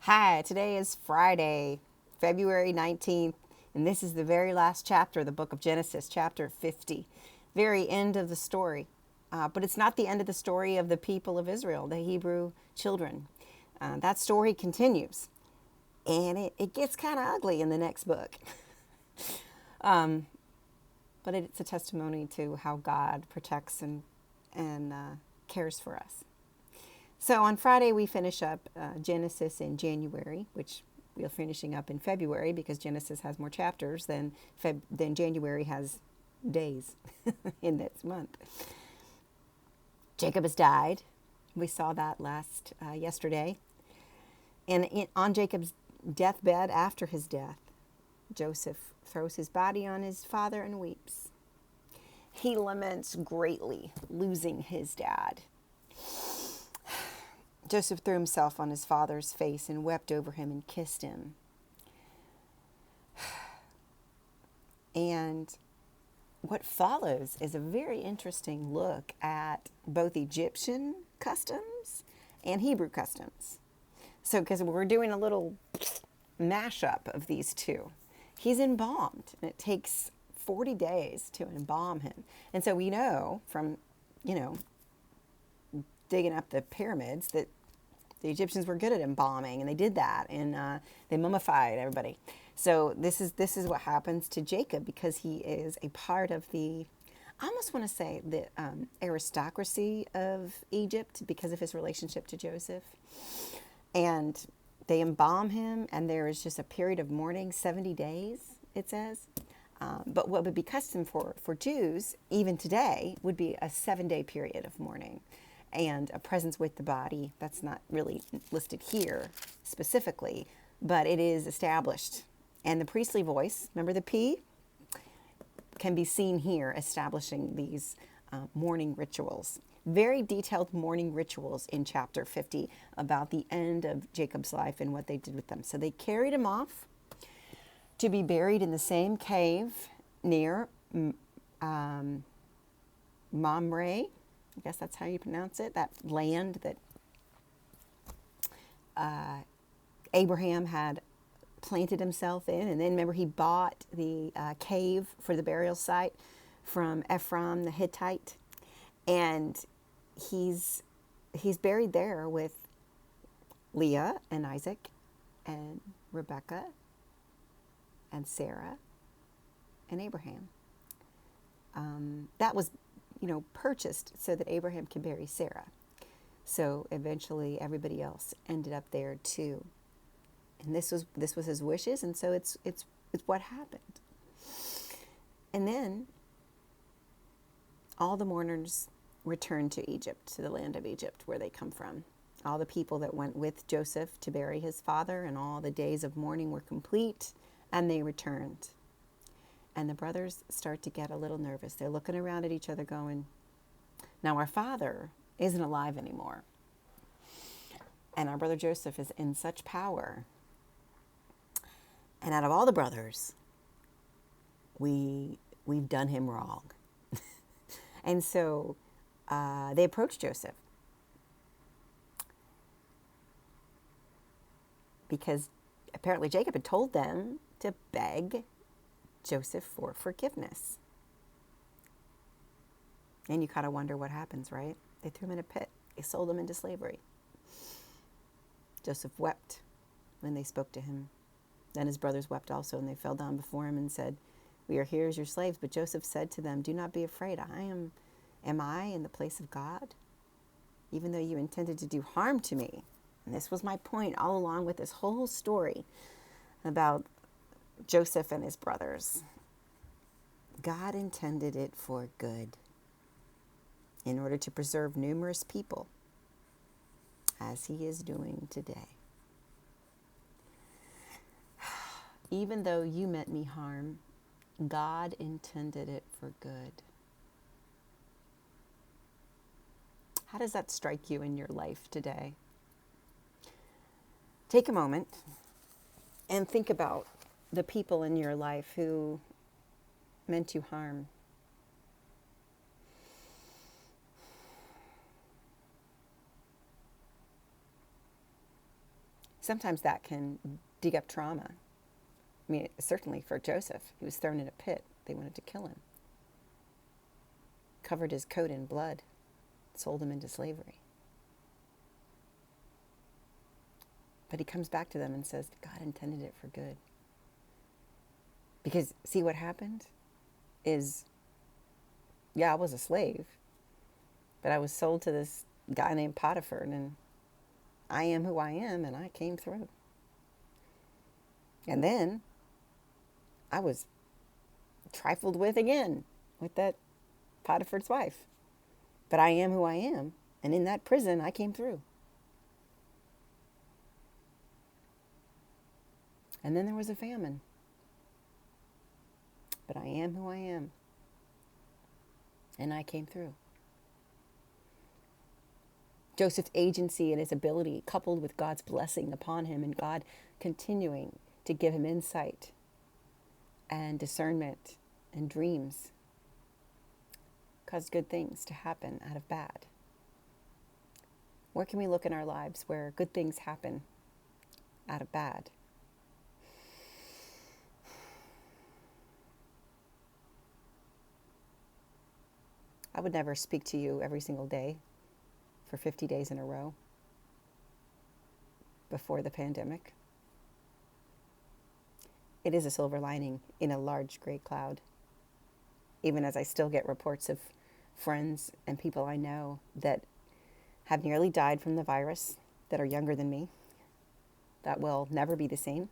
Hi, today is Friday, February 19th, and this is the very last chapter of the book of Genesis, chapter 50. Very end of the story. But it's not the end of the story of the people of Israel, the Hebrew children. That story continues, and it gets kind of ugly in the next book. But it's a testimony to how God protects and cares for us. So on Friday, we finish up Genesis in January, which we are finishing up in February because Genesis has more chapters than January has days in this month. Jacob has died. We saw that yesterday. And on Jacob's deathbed, after his death, Joseph throws his body on his father and weeps. He laments greatly losing his dad. Joseph threw himself on his father's face and wept over him and kissed him. And what follows is a very interesting look at both Egyptian customs and Hebrew customs. So, because we're doing a little mashup of these two. He's embalmed, and it takes 40 days to embalm him. And so we know from, digging up the pyramids that the Egyptians were good at embalming, and they did that, and they mummified everybody. So this is what happens to Jacob because he is a part of I almost want to say the aristocracy of Egypt because of his relationship to Joseph. And they embalm him, and there is just a period of mourning, 70 days, it says. But what would be custom for Jews, even today, would be a 7-day period of mourning and a presence with the body. That's not really listed here specifically, but it is established. And the priestly voice, remember the P, can be seen here establishing these mourning rituals. Very detailed mourning rituals in chapter 50 about the end of Jacob's life and what they did with them. So they carried him off to be buried in the same cave near Mamre. I guess that's how you pronounce it, that land that Abraham had planted himself in. And then remember, he bought the cave for the burial site from Ephron the Hittite. And he's buried there with Leah and Isaac and Rebekah and Sarah and Abraham. That was purchased so that Abraham could bury Sarah. So eventually everybody else ended up there too. And this was his wishes, and so it's what happened. And then all the mourners returned to Egypt, to the land of Egypt where they come from. All the people that went with Joseph to bury his father, and all the days of mourning were complete, and they returned. And the brothers start to get a little nervous. They're looking around at each other going, now our father isn't alive anymore. And our brother Joseph is in such power. And out of all the brothers, we've done him wrong. And so they approached Joseph because apparently Jacob had told them to beg Joseph for forgiveness. And you kind of wonder what happens, right? They threw him in a pit. They sold him into slavery. Joseph wept when they spoke to him. Then his brothers wept also, and they fell down before him and said, we are here as your slaves. But Joseph said to them, do not be afraid. Am I in the place of God? Even though you intended to do harm to me. And this was my point all along with this whole story about Joseph and his brothers. God intended it for good in order to preserve numerous people, as he is doing today. Even though you meant me harm, God intended it for good. How does that strike you in your life today? Take a moment and think about the people in your life who meant you harm. Sometimes that can dig up trauma. I mean, certainly for Joseph, he was thrown in a pit. They wanted to kill him. Covered his coat in blood, sold him into slavery. But he comes back to them and says, God intended it for good. Because see what happened is, yeah, I was a slave, but I was sold to this guy named Potiphar, and I am who I am, and I came through. And then I was trifled with again with that Potiphar's wife. But I am who I am, and in that prison I came through. And then there was a famine. But I am who I am. And I came through. Joseph's agency and his ability, coupled with God's blessing upon him and God continuing to give him insight and discernment and dreams, caused good things to happen out of bad. Where can we look in our lives where good things happen out of bad? I would never speak to you every single day for 50 days in a row before the pandemic. It is a silver lining in a large gray cloud. Even as I still get reports of friends and people I know that have nearly died from the virus, that are younger than me, that will never be the same,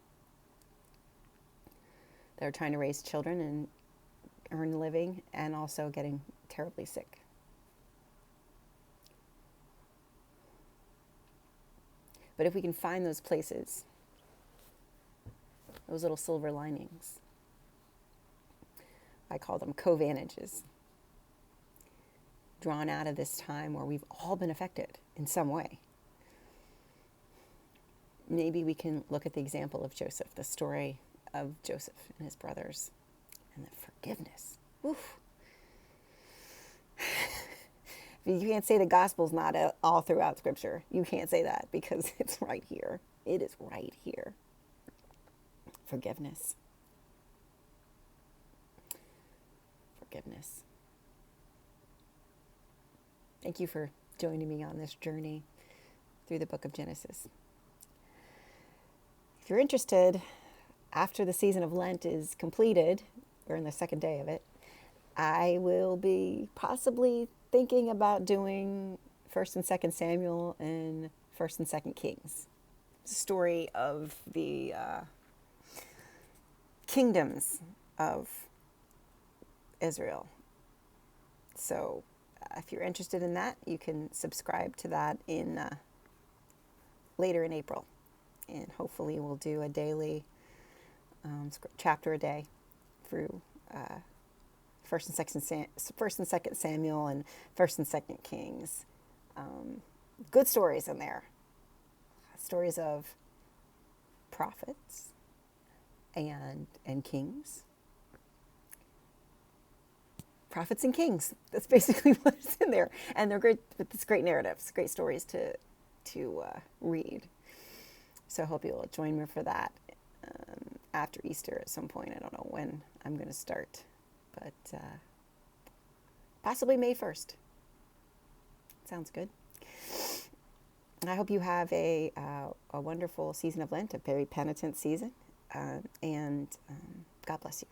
that are trying to raise children and earn a living and also getting terribly sick. But if we can find those places, those little silver linings, I call them co-vantages, drawn out of this time where we've all been affected in some way. Maybe we can look at the example of Joseph, the story of Joseph and his brothers, and the forgiveness. Oof. You can't say the gospel's not all throughout Scripture. You can't say that because it's right here. It is right here. Forgiveness. Forgiveness. Thank you for joining me on this journey through the book of Genesis. If you're interested, after the season of Lent is completed, we're in the second day of it, I will be possibly thinking about doing 1st and 2nd Samuel and 1st and 2nd Kings. It's a story of the kingdoms of Israel. So if you're interested in that, you can subscribe to that in later in April. And hopefully we'll do a daily chapter a day through First and Second Samuel and 1st and 2nd Kings. Good stories in there. Stories of prophets and kings. Prophets and kings. That's basically what's in there. And they're great, but it's great narratives, great stories to read. So I hope you'll join me for that after Easter at some point. I don't know when I'm going to start, but possibly May 1st. Sounds good. I hope you have a wonderful season of Lent, a very penitent season, and God bless you.